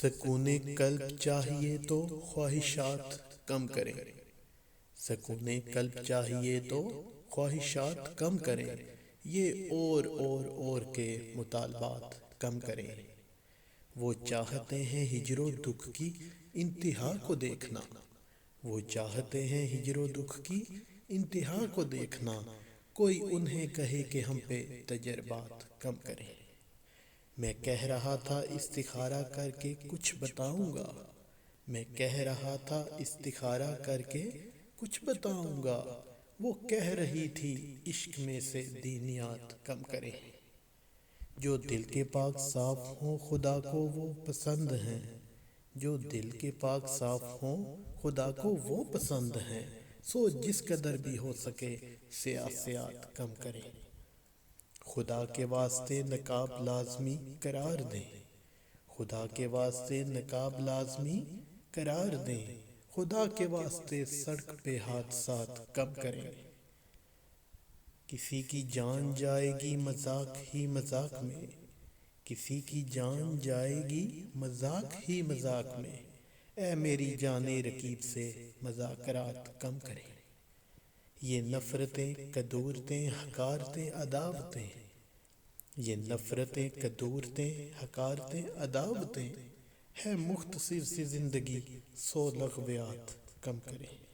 سکون قلب چاہیے تو خواہشات کم کریں، سکون قلب چاہیے تو خواہشات کم کریں، یہ اور کے مطالبات کم کریں۔ وہ چاہتے ہیں ہجر و دکھ کی انتہا کو دیکھنا، وہ چاہتے ہیں ہجر و دکھ کی انتہا کو دیکھنا، کوئی انہیں کہے کہ ہم پہ تجربات کم کریں۔ میں کہہ رہا تھا استخارہ کر کے کچھ بتاؤں گا، میں کہہ رہا تھا استخارہ کر کے کچھ بتاؤں گا، وہ کہہ رہی تھی عشق میں سے دینیات کم کریں۔ جو دل کے پاک صاف ہوں خدا کو وہ پسند ہیں، جو دل کے پاک صاف ہوں خدا کو وہ پسند ہیں، سو جس قدر بھی ہو سکے سیاست کم کریں۔ خدا کے واسطے نقاب لازمی قرار دیں، خدا کے واسطے نقاب لازمی قرار دیں، خدا کے واسطے سڑک پہ حادثات کم کریں۔ کسی کی جان جائے گی مذاق ہی مذاق میں، کسی کی جان جائے گی مذاق ہی مذاق میں، اے میری جان رقیب سے مذاکرات کم کریں۔ یہ نفرتیں کدورتیں حقارتیں عداوتیں، یہ نفرتیں کدورتیں حقارتیں عداوتیں، ہے مختصر سی زندگی سو لغویات کم کریں۔